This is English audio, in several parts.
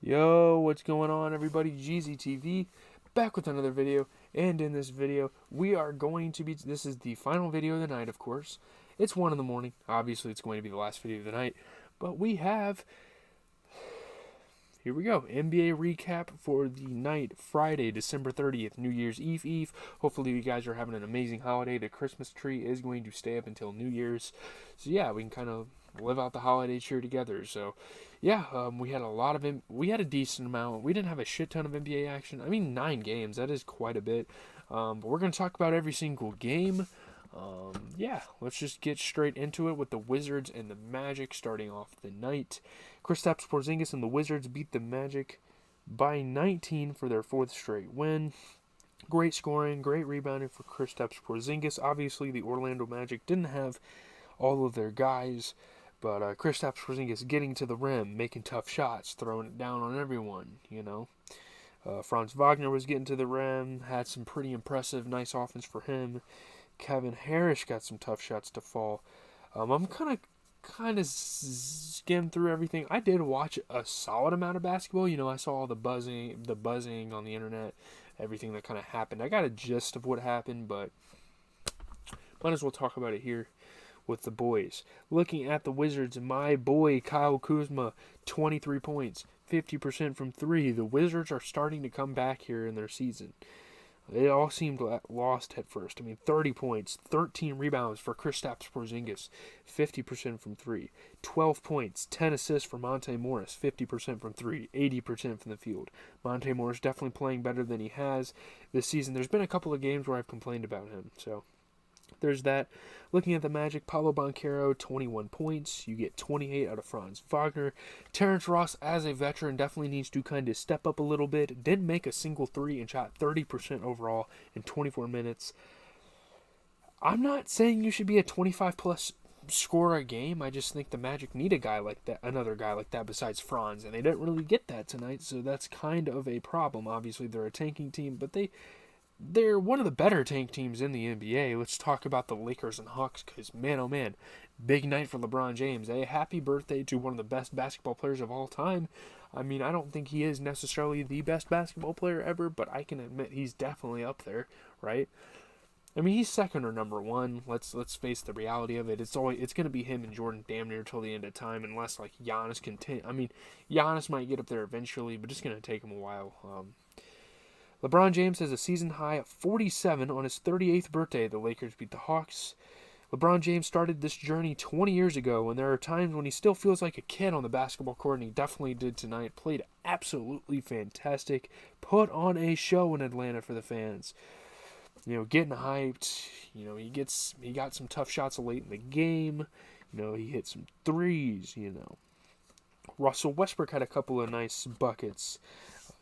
Yo, what's going on, everybody? GZTV back with another video, and in this video, we are going to be. This is the final video of the night, of course. It's 1 in the morning. Obviously, it's going to be the last video of the night, but we have. Here we go. NBA recap for the night, Friday, December 30th, New Year's Eve. Hopefully, you guys are having an amazing holiday. The Christmas tree is going to stay up until New Year's. So, yeah, we can kind of live out the holiday cheer together. So, yeah, we had we had a decent amount. We didn't have a shit ton of NBA action. I mean, 9 games. That is quite a bit. But we're going to talk about every single game. Yeah, let's just get straight into it with the Wizards and the Magic starting off the night. Kristaps Porzingis and the Wizards beat the Magic by 19 for their 4th straight win. Great scoring, great rebounding for Kristaps Porzingis. Obviously, the Orlando Magic didn't have all of their guys, but Kristaps Porzingis getting to the rim, making tough shots, throwing it down on everyone, Franz Wagner was getting to the rim, had some pretty impressive, nice offense for him. Kevin Harris got some tough shots to fall. I'm kind of skimmed through everything. I did watch a solid amount of basketball. I saw all the buzzing on the internet, everything that kind of happened. I got a gist of what happened, but might as well talk about it here with the boys. Looking at the Wizards, my boy Kyle Kuzma, 23 points, 50% from 3. The Wizards are starting to come back here in their season. It all seemed lost at first. 30 points, 13 rebounds for Kristaps Porzingis, 50% from 3. 12 points, 10 assists for Monte Morris, 50% from 3, 80% from the field. Monte Morris definitely playing better than he has this season. There's been a couple of games where I've complained about him, so there's that. Looking at the Magic, Paolo Banchero, 21 points. You get 28 out of Franz Wagner. Terrence Ross, as a veteran, definitely needs to kind of step up a little bit. Didn't make a single three and shot 30% overall in 24 minutes. I'm not saying you should be a 25-plus scorer a game. I just think the Magic need another guy like that besides Franz, and they didn't really get that tonight, so that's kind of a problem. Obviously, they're a tanking team, but they're one of the better tank teams in the NBA. Let's talk about the Lakers and Hawks, because man, oh man, big night for LeBron James. A happy birthday to one of the best basketball players of all time. I don't think he is necessarily the best basketball player ever, but I can admit he's definitely up there, right? He's second or number one. Let's face the reality of it. It's going to be him and Jordan damn near till the end of time, unless like Giannis Giannis might get up there eventually, but it's going to take him a while. LeBron James has a season high of 47 on his 38th birthday. The Lakers beat the Hawks. LeBron James started this journey 20 years ago, and there are times when he still feels like a kid on the basketball court, and he definitely did tonight. Played absolutely fantastic. Put on a show in Atlanta for the fans. Getting hyped. He got some tough shots late in the game. He hit some threes. Russell Westbrook had a couple of nice buckets.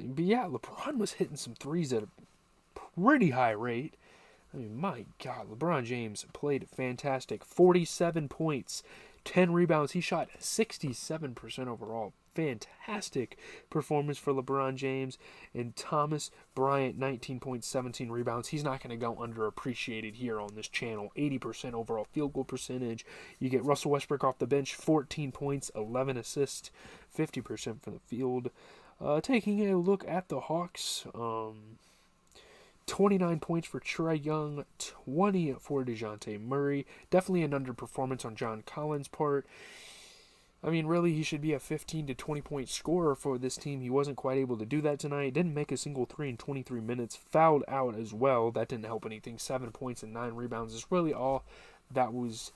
But yeah, LeBron was hitting some threes at a pretty high rate. My God, LeBron James played fantastic. 47 points, 10 rebounds. He shot 67% overall. Fantastic performance for LeBron James. And Thomas Bryant, 19 points, 17 rebounds. He's not going to go underappreciated here on this channel. 80% overall field goal percentage. You get Russell Westbrook off the bench, 14 points, 11 assists, 50% from the field. Taking a look at the Hawks, 29 points for Trae Young, 20 for DeJounte Murray. Definitely an underperformance on John Collins' part. Really, he should be a 15 to 20 point scorer for this team. He wasn't quite able to do that tonight. Didn't make a single three in 23 minutes. Fouled out as well. That didn't help anything. 7 points and 9 rebounds is really all that was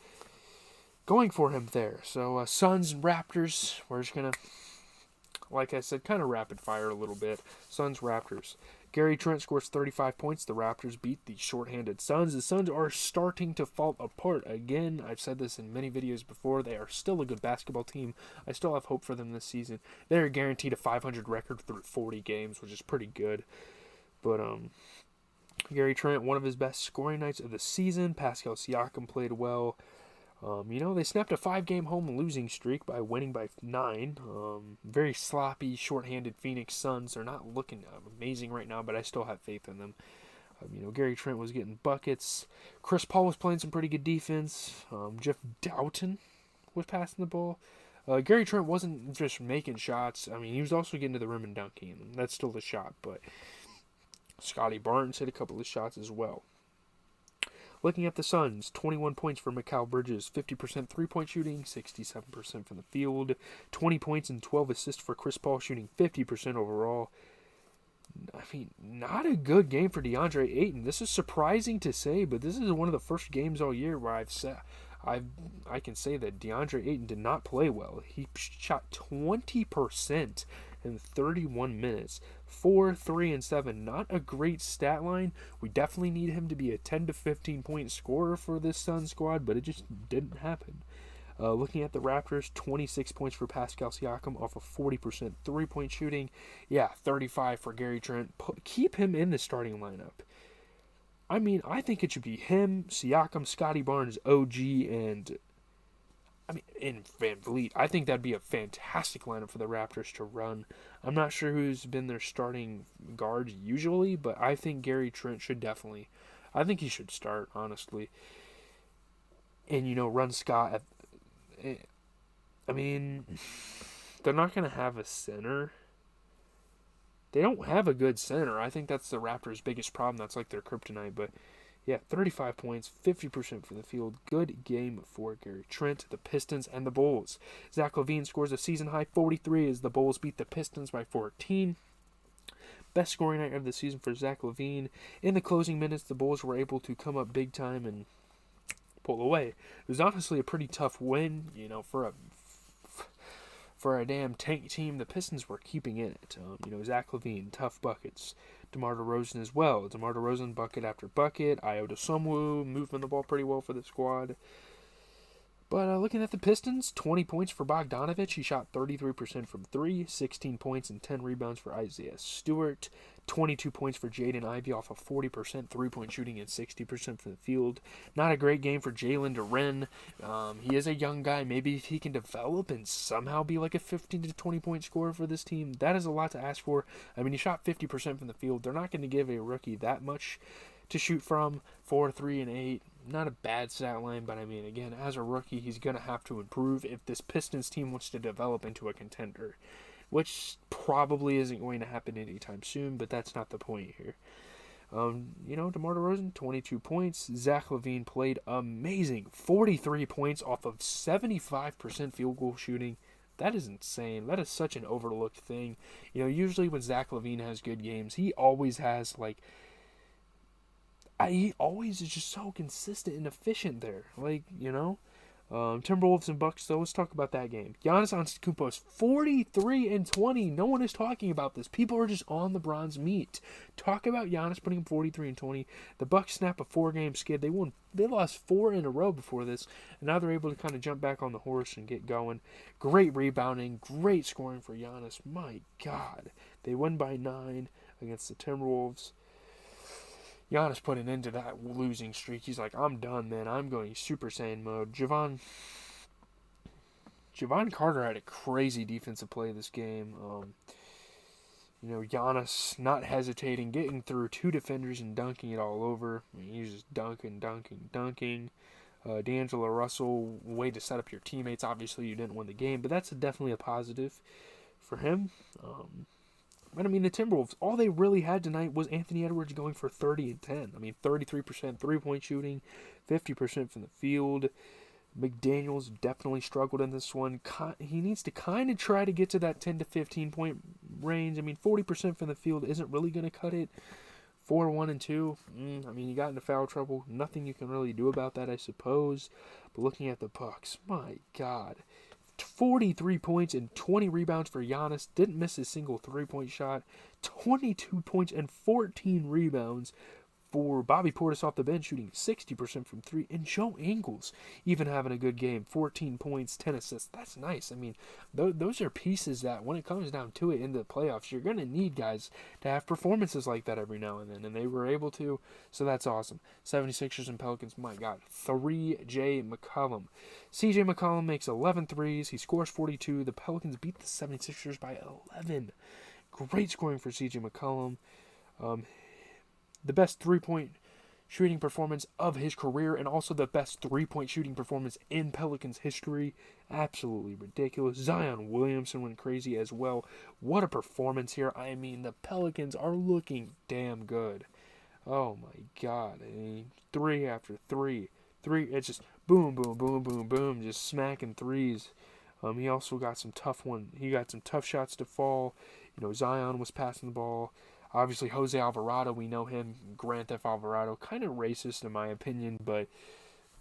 going for him there. So, Suns and Raptors, we're just going to, like I said, kind of rapid fire a little bit. Suns, Raptors. Gary Trent scores 35 points. The Raptors beat the shorthanded Suns. The Suns are starting to fall apart again. I've said this in many videos before. They are still a good basketball team. I still have hope for them this season. They're guaranteed a 500 record through 40 games, which is pretty good. But Gary Trent, one of his best scoring nights of the season. Pascal Siakam played well. They snapped a 5-game home losing streak by winning by 9. Very sloppy, shorthanded Phoenix Suns. They're not looking amazing right now, but I still have faith in them. Gary Trent was getting buckets. Chris Paul was playing some pretty good defense. Jeff Doughton was passing the ball. Gary Trent wasn't just making shots. I mean, he was also getting to the rim and dunking. That's still a shot, but Scotty Barnes hit a couple of shots as well. Looking at the Suns, 21 points for Mikal Bridges, 50% three-point shooting, 67% from the field, 20 points and 12 assists for Chris Paul, shooting 50% overall. I mean, not a good game for DeAndre Ayton. This is surprising to say, but this is one of the first games all year where I can say that DeAndre Ayton did not play well. He shot 20% in 31 minutes. 4, 3, and 7. Not a great stat line. We definitely need him to be a 10 to 15 point scorer for this Suns squad, but it just didn't happen. Looking at the Raptors, 26 points for Pascal Siakam off of 40% three-point shooting. Yeah, 35 for Gary Trent. Keep him in the starting lineup. I mean, I think it should be him, Siakam, Scotty Barnes, OG, and Van Vliet. I think that'd be a fantastic lineup for the Raptors to run. I'm not sure who's been their starting guard usually, but I think Gary Trent should definitely. I think he should start, honestly. And, run Scott. I mean, they're not going to have a center. They don't have a good center. I think that's the Raptors' biggest problem. That's like their kryptonite. But, yeah, 35 points, 50% from the field. Good game for Gary Trent, the Pistons, and the Bulls. Zach LaVine scores a season-high 43 as the Bulls beat the Pistons by 14. Best scoring night of the season for Zach LaVine. In the closing minutes, the Bulls were able to come up big time and pull away. It was honestly a pretty tough win, for a damn tank team. The Pistons were keeping in it. Zach LaVine, tough buckets. DeMar DeRozan as well. DeMar DeRozan, bucket after bucket. Ayo Dosunmu, moving the ball pretty well for the squad. But looking at the Pistons, 20 points for Bogdanovich. He shot 33% from 3, 16 points and 10 rebounds for Isaiah Stewart. 22 points for Jaden Ivey off of 40% three-point shooting and 60% from the field. Not a great game for Jalen Duren. He is a young guy. Maybe if he can develop and somehow be like a 15 to 20-point scorer for this team, that is a lot to ask for. I mean, he shot 50% from the field. They're not going to give a rookie that much to shoot from. 4, 3, and 8. Not a bad stat line, but I mean, again, as a rookie, he's going to have to improve if this Pistons team wants to develop into a contender, which probably isn't going to happen anytime soon, but that's not the point here. DeMar DeRozan, 22 points. Zach LaVine played amazing. 43 points off of 75% field goal shooting. That is insane. That is such an overlooked thing. Usually when Zach LaVine has good games, he always has, he always is just so consistent and efficient there. Timberwolves and Bucks, though, let's talk about that game. Giannis Antetokounmpo's 43 and 20. No one is talking about this. People are just on LeBron's meat. Talk about Giannis putting 43 and 20. The Bucks snap a 4-game skid. They lost 4 in a row before this, and now they're able to kind of jump back on the horse and get going. Great rebounding, great scoring for Giannis. My God. They win by 9 against the Timberwolves. Giannis put an end to that losing streak. He's like, I'm done, man. I'm going Super Saiyan mode. Javon Carter had a crazy defensive play this game. Giannis not hesitating, getting through 2 defenders and dunking it all over. I mean, he's just dunking. D'Angelo Russell, way to set up your teammates. Obviously, you didn't win the game, but that's definitely a positive for him. But, the Timberwolves, all they really had tonight was Anthony Edwards going for 30 and 10. 33% three-point shooting, 50% from the field. McDaniels definitely struggled in this one. He needs to kind of try to get to that 10 to 15-point range. 40% from the field isn't really going to cut it. 4, 1, and 2. You got into foul trouble. Nothing you can really do about that, I suppose. But looking at the Bucks, my God. 43 points and 20 rebounds for Giannis. Didn't miss a single three-point shot. 22 points and 14 rebounds for Bobby Portis off the bench, shooting 60% from 3. And Joe Ingles even having a good game. 14 points, 10 assists. That's nice. Those are pieces that when it comes down to it in the playoffs, you're going to need guys to have performances like that every now and then. And they were able to, so that's awesome. 76ers and Pelicans, my God. 3J McCollum. CJ McCollum makes 11 threes. He scores 42. The Pelicans beat the 76ers by 11. Great scoring for CJ McCollum. The best three-point shooting performance of his career and also the best three-point shooting performance in Pelicans history. Absolutely ridiculous. Zion Williamson went crazy as well. What a performance here. I mean, the Pelicans are looking damn good. Oh my God. I mean, three after three. It's just boom, boom, boom, boom, boom, just smacking threes. He also got some He got some tough shots to fall. Zion was passing the ball. Obviously, Jose Alvarado, we know him. Grand Theft Alvarado, kind of racist in my opinion, but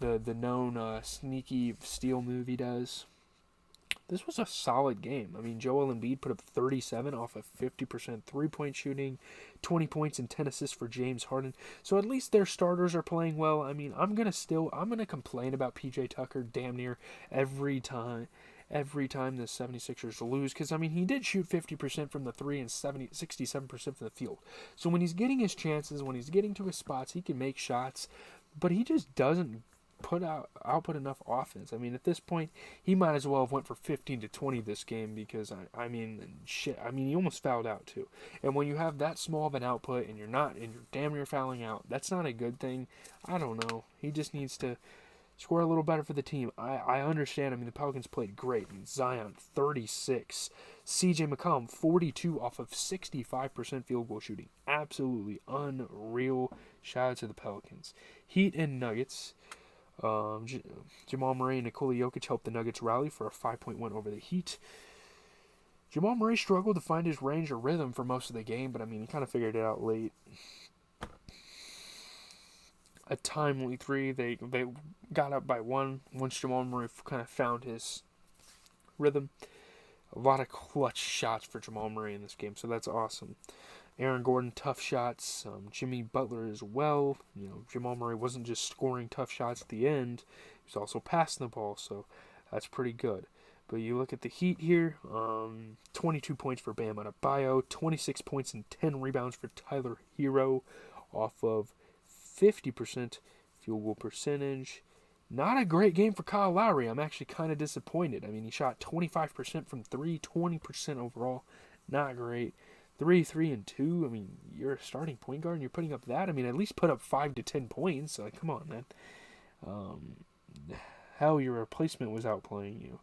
the known sneaky steal move he does. This was a solid game. I mean, Joel Embiid put up 37 off of 50% three-point shooting, 20 points and 10 assists for James Harden. So at least their starters are playing well. I mean, I'm gonna complain about PJ Tucker damn near every time the 76ers lose, because I mean, he did shoot 50% from the three and 67% from the field. So when he's getting his chances, when he's getting to his spots, he can make shots, but he just doesn't output enough offense. I mean, at this point, he might as well have went for 15 to 20 this game, because I mean, he almost fouled out too. And when you have that small of an output and you're damn near fouling out, that's not a good thing. I don't know. He just needs to score a little better for the team. I understand. I mean, the Pelicans played great. I mean, Zion 36, CJ McCollum 42 off of 65% field goal shooting. Absolutely unreal. Shout out to the Pelicans. Heat and Nuggets. Jamal Murray and Nikola Jokic helped the Nuggets rally for a 5-point win over the Heat. Jamal Murray struggled to find his range or rhythm for most of the game, but I mean, he kind of figured it out late. A timely three. They got up by one once Jamal Murray kind of found his rhythm. A lot of clutch shots for Jamal Murray in this game, so that's awesome. Aaron Gordon, tough shots. Jimmy Butler as well. Jamal Murray wasn't just scoring tough shots at the end. He was also passing the ball, so that's pretty good. But you look at the Heat here, 22 points for Bam Adebayo, 26 points and 10 rebounds for Tyler Hero off of 50% field goal percentage. Not a great game for Kyle Lowry. I'm actually kind of disappointed. I mean, he shot 25% from 3, 20% overall. Not great. 3, and 2. I mean, you're a starting point guard and you're putting up that. I mean, at least put up 5 to 10 points. Like, come on, man. Hell, your replacement was outplaying you.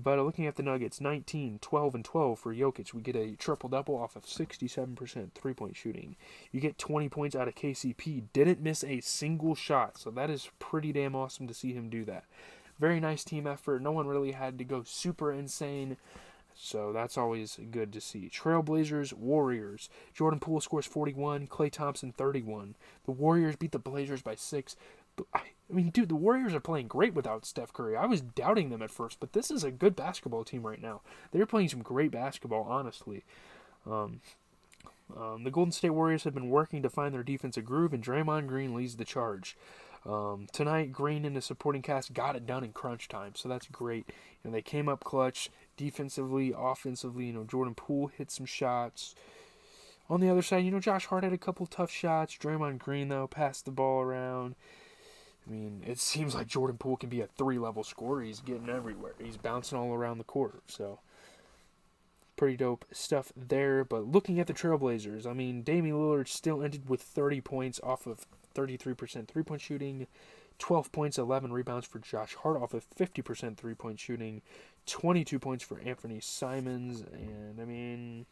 But looking at the Nuggets, 19, 12, and 12 for Jokic. We get a triple-double off of 67% three-point shooting. You get 20 points out of KCP. Didn't miss a single shot, so that is pretty damn awesome to see him do that. Very nice team effort. No one really had to go super insane, so that's always good to see. Trailblazers, Warriors. Jordan Poole scores 41, Klay Thompson 31. The Warriors beat the Blazers by 6. I mean, dude, the Warriors are playing great without Steph Curry. I was doubting them at first, but this is a good basketball team right now. They're playing some great basketball, honestly. The Golden State Warriors have been working to find their defensive groove, and Draymond Green leads the charge. Tonight, Green and the supporting cast got it done in crunch time, so that's great. They came up clutch defensively, offensively. Jordan Poole hit some shots. On the other side, Josh Hart had a couple tough shots. Draymond Green, though, passed the ball around. I mean, it seems like Jordan Poole can be a 3-level scorer. He's getting everywhere. He's bouncing all around the court. So, pretty dope stuff there. But looking at the Trailblazers, I mean, Damian Lillard still ended with 30 points off of 33% three-point shooting. 12 points, 11 rebounds for Josh Hart off of 50% three-point shooting. 22 points for Anthony Simons. And, I mean,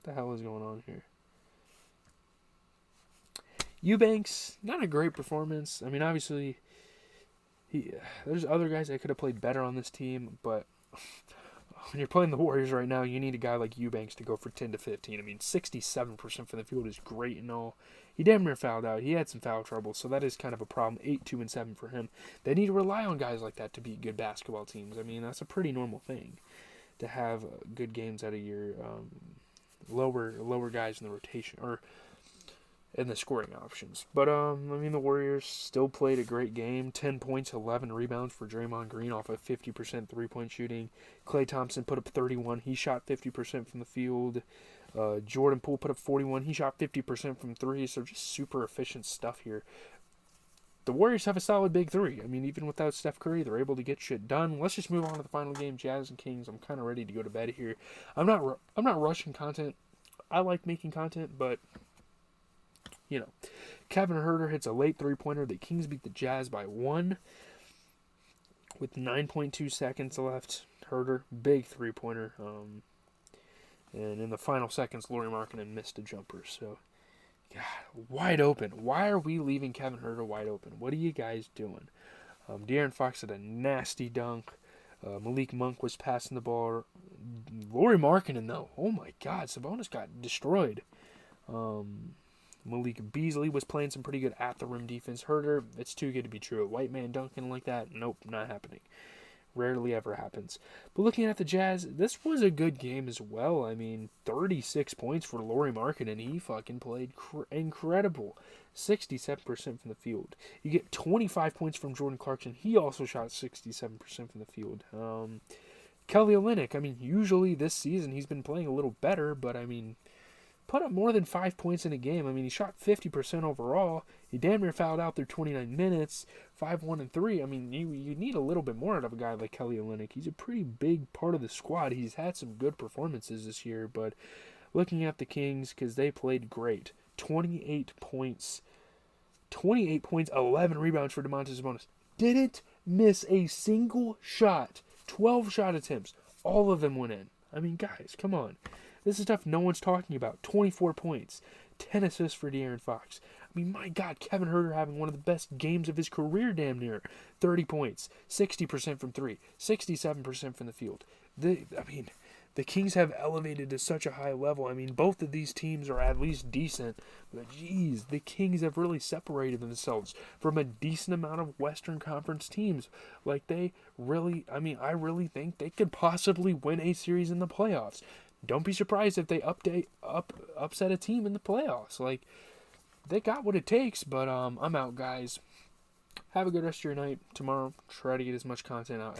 what the hell is going on here? Eubanks, not a great performance. I mean, obviously, there's other guys that could have played better on this team, but when you're playing the Warriors right now, you need a guy like Eubanks to go for 10 to 15. I mean, 67% from the field is great and all. He damn near fouled out. He had some foul trouble, so that is kind of a problem. 8, 2, and 7 for him. They need to rely on guys like that to beat good basketball teams. I mean, that's a pretty normal thing to have good games out of your lower guys in the rotation, or in the scoring options. But, I mean, the Warriors still played a great game. 10 points, 11 rebounds for Draymond Green off of 50% three-point shooting. Klay Thompson put up 31. He shot 50% from the field. Jordan Poole put up 41. He shot 50% from 3, so just super efficient stuff here. The Warriors have a solid big 3. I mean, even without Steph Curry, they're able to get shit done. Let's just move on to the final game, Jazz and Kings. I'm kind of ready to go to bed here. I'm not rushing content. I like making content, but you know. Kevin Huerter hits a late three-pointer. The Kings beat the Jazz by 1 with 9.2 seconds left. Huerter, big three-pointer. And in the final seconds, Lauri Markkanen missed a jumper. So, God, wide open. Why are we leaving Kevin Huerter wide open? What are you guys doing? De'Aaron Fox had a nasty dunk. Malik Monk was passing the ball. Lauri Markkanen, though, oh my God, Sabonis got destroyed. Malik Beasley was playing some pretty good at-the-rim defense. Huerter, it's too good to be true. A white man dunking like that? Nope, not happening. Rarely ever happens. But looking at the Jazz, this was a good game as well. I mean, 36 points for Lauri Markkanen. He fucking played incredible. 67% from the field. You get 25 points from Jordan Clarkson. He also shot 67% from the field. Kelly Olynyk, I mean, usually this season he's been playing a little better, but I mean, put up more than 5 points in a game. I mean, he shot 50% overall. He damn near fouled out through 29 minutes, 5-1-3. I mean, you need a little bit more out of a guy like Kelly Olynyk. He's a pretty big part of the squad. He's had some good performances this year, but looking at the Kings, because they played great. 28 points, 11 rebounds for Domantas Sabonis. Didn't miss a single shot. 12 shot attempts. All of them went in. I mean, guys, come on. This is stuff no one's talking about. 24 points. 10 assists for De'Aaron Fox. I mean, my God, Kevin Huerter having one of the best games of his career damn near. 30 points. 60% from 3. 67% from the field. The Kings have elevated to such a high level. I mean, both of these teams are at least decent. But, geez, the Kings have really separated themselves from a decent amount of Western Conference teams. Like, I really think they could possibly win a series in the playoffs. Don't be surprised if they upset a team in the playoffs. Like, they got what it takes, but I'm out, guys. Have a good rest of your night. Tomorrow, try to get as much content out